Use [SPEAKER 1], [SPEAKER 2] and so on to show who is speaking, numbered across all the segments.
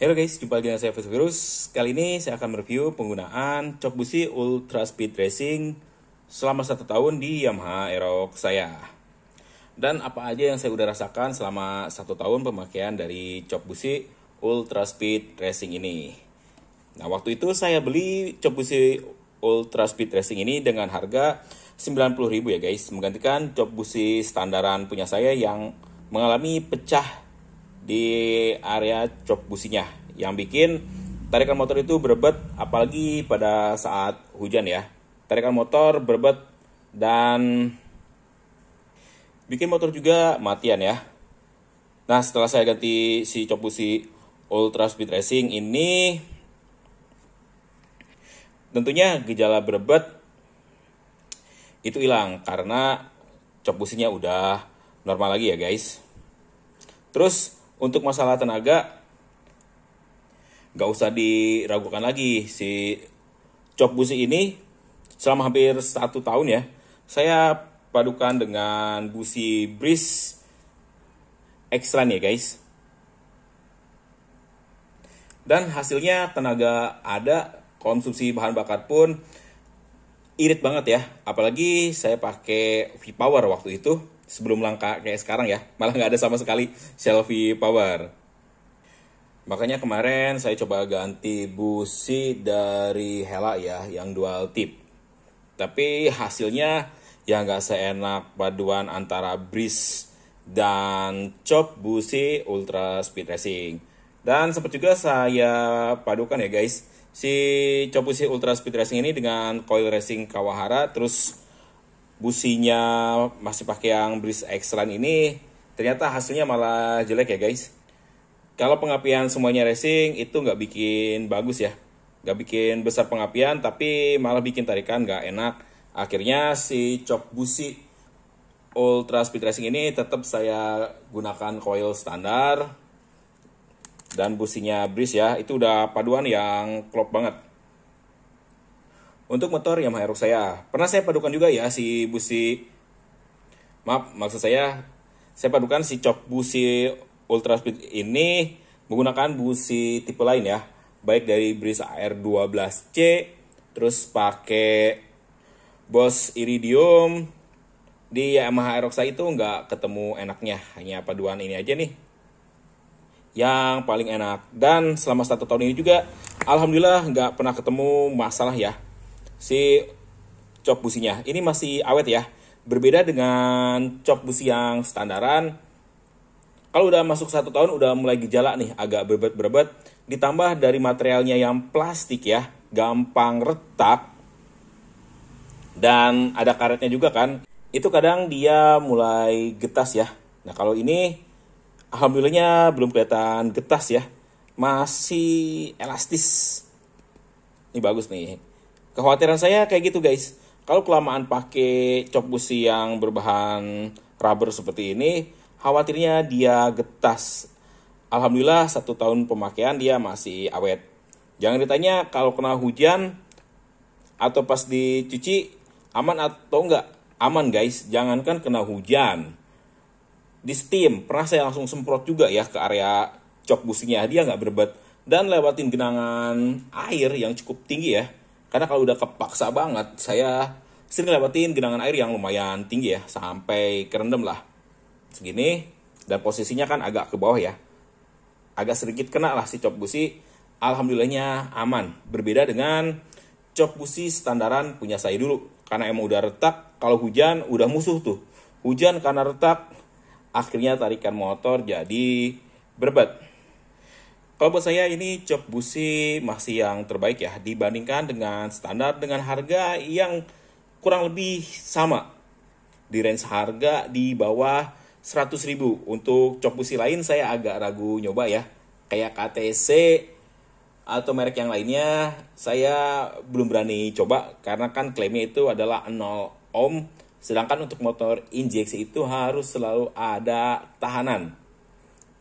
[SPEAKER 1] Halo guys, jumpa lagi dengan saya Virus. Kali ini saya akan mereview penggunaan cok busi Ultra Speed Racing selama 1 tahun di Yamaha Aerox saya. Dan apa aja yang saya udah rasakan selama 1 tahun pemakaian dari cok busi Ultra Speed Racing ini. Nah, waktu itu saya beli cok busi Ultra Speed Racing ini dengan harga 90.000 ya guys, menggantikan cok busi standaran punya saya yang mengalami pecah di area cok businya yang bikin tarikan motor itu berebet, apalagi pada saat hujan ya. Tarikan motor berebet dan bikin motor juga matian ya. Nah, setelah saya ganti si cok busi Ultra Speed Racing ini, tentunya gejala berebet itu hilang karena cok businya udah normal lagi ya guys. Terus untuk masalah tenaga, gak usah diragukan lagi, si cok busi ini selama hampir 1 tahun ya, saya padukan dengan busi Breeze X-Run ya guys. Dan hasilnya tenaga ada, konsumsi bahan bakar pun irit banget ya. Apalagi saya pakai V-Power waktu itu, sebelum langka kayak sekarang ya, malah nggak ada sama sekali Shell V-Power. Makanya kemarin saya coba ganti busi dari Hella ya, yang dual tip. Tapi hasilnya ya nggak seenak paduan antara Breeze dan cok busi Ultra Speed Racing. Dan sempat juga saya padukan ya guys, si cok busi Ultra Speed Racing ini dengan coil racing Kawahara, terus businya masih pakai yang Breeze X-Run ini, ternyata hasilnya malah jelek ya guys. Kalau pengapian semuanya racing itu nggak bikin bagus ya, nggak bikin besar pengapian, tapi malah bikin tarikan nggak enak. Akhirnya si cok busi Ultra Speed Racing ini tetap saya gunakan coil standar dan businya Breeze ya, itu udah paduan yang klop banget. Untuk motor Yamaha Aerox saya, pernah saya padukan juga ya si busi, maksud saya padukan si cok busi Ultra Speed ini menggunakan busi tipe lain ya, baik dari Breeze AR12C, terus pakai Boss Iridium. Di Yamaha Aerox saya itu nggak ketemu enaknya, hanya paduan ini aja nih yang paling enak. Dan selama 1 tahun ini juga alhamdulillah nggak pernah ketemu masalah ya. Si cok businya ini masih awet ya, berbeda dengan cok busi yang standaran. Kalau udah masuk 1 tahun udah mulai gejala nih, agak berebet-berebet, ditambah dari materialnya yang plastik ya, gampang retak dan ada karetnya juga kan, itu kadang dia mulai getas ya. Nah, kalau ini alhamdulillahnya belum kelihatan getas ya, masih elastis. Ini bagus nih. Kekhawatiran saya kayak gitu guys, kalau kelamaan pakai cok busi yang berbahan rubber seperti ini, khawatirnya dia getas. Alhamdulillah 1 tahun pemakaian dia masih awet. Jangan ditanya kalau kena hujan atau pas dicuci aman atau enggak. Aman guys, jangankan kena hujan, di steam pernah saya langsung semprot juga ya ke area cok businya, dia nggak berebet dan lewatin genangan air yang cukup tinggi ya. Karena kalau udah kepaksa banget, saya sering lewatin genangan air yang lumayan tinggi ya, sampai kerendam lah segini, dan posisinya kan agak ke bawah ya, agak sedikit kena lah si cok busi. Alhamdulillahnya aman, berbeda dengan cok busi standaran punya saya dulu, karena emang udah retak. Kalau hujan udah musuh tuh, hujan karena retak, akhirnya tarikan motor jadi berebet. Kalau buat saya ini cok busi masih yang terbaik ya, dibandingkan dengan standar dengan harga yang kurang lebih sama. Di range harga di bawah 100.000. Untuk cok busi lain saya agak ragu nyoba ya, kayak KTC atau merek yang lainnya saya belum berani coba, karena kan klaimnya itu adalah 0 ohm, sedangkan untuk motor injeksi itu harus selalu ada tahanan.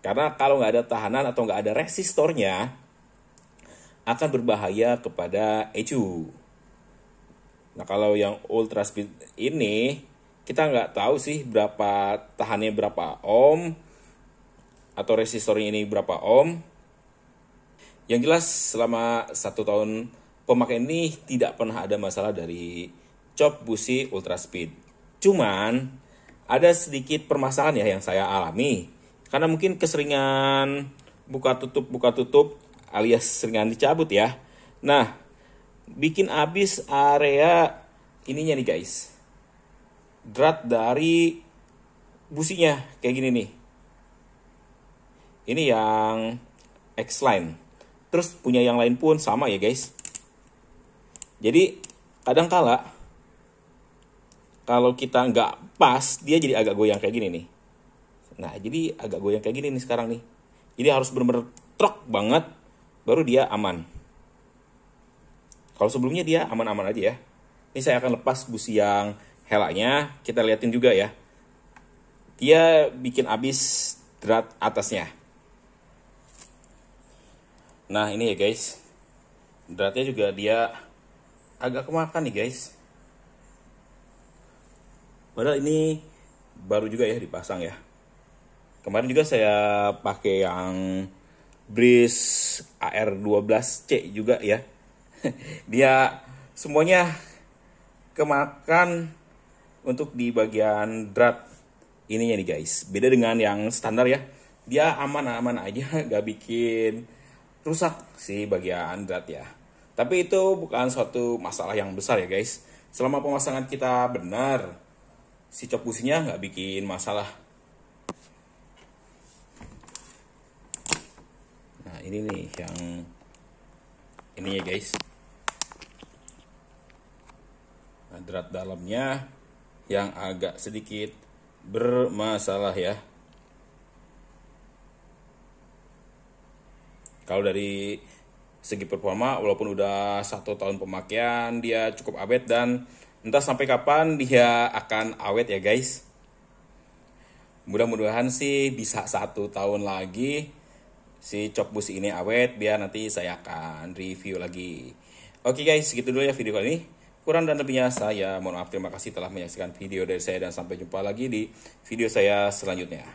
[SPEAKER 1] Karena kalau nggak ada tahanan atau nggak ada resistornya, akan berbahaya kepada ECU. Nah, kalau yang Ultra Speed ini, kita nggak tahu sih berapa tahannya berapa ohm, atau resistornya ini berapa ohm. Yang jelas selama 1 tahun pemakaian ini tidak pernah ada masalah dari cop busi Ultra Speed. Cuman ada sedikit permasalahan ya yang saya alami. Karena mungkin keseringan buka tutup alias seringan dicabut ya. Nah, bikin habis area ininya nih guys. Drat dari businya kayak gini nih. Ini yang X-Line. Terus punya yang lain pun sama ya guys. Jadi kadang kala kalau kita nggak pas, dia jadi agak goyang kayak gini nih. Nah, jadi agak goyang kayak gini nih sekarang nih. Jadi harus bener-bener trok banget, baru dia aman. Kalau sebelumnya dia aman-aman aja ya. Ini saya akan lepas busi yang helanya, kita liatin juga ya. Dia bikin habis drat atasnya. Nah ini ya guys, dratnya juga dia agak kemakan nih guys. Padahal ini baru juga ya dipasang ya. Kemarin juga saya pakai yang Breeze AR12C juga ya. Dia semuanya kemakan untuk di bagian drat ininya nih guys. Beda dengan yang standar ya. Dia aman-aman aja, gak bikin rusak sih bagian drat ya. Tapi itu bukan suatu masalah yang besar ya guys. Selama pemasangan kita benar, si cop businya nggak bikin masalah. Nah ini nih yang ini ya guys. Nah, drat dalamnya yang agak sedikit bermasalah ya. Kalau dari segi performa, walaupun udah 1 tahun pemakaian, dia cukup awet dan entah sampai kapan dia akan awet ya guys. Mudah-mudahan sih bisa 1 tahun lagi si cop busi ini awet, biar nanti saya akan review lagi. Oke guys, segitu dulu ya video kali ini. Kurang dan lebihnya saya mohon maaf. Terima kasih telah menyaksikan video dari saya dan sampai jumpa lagi di video saya selanjutnya.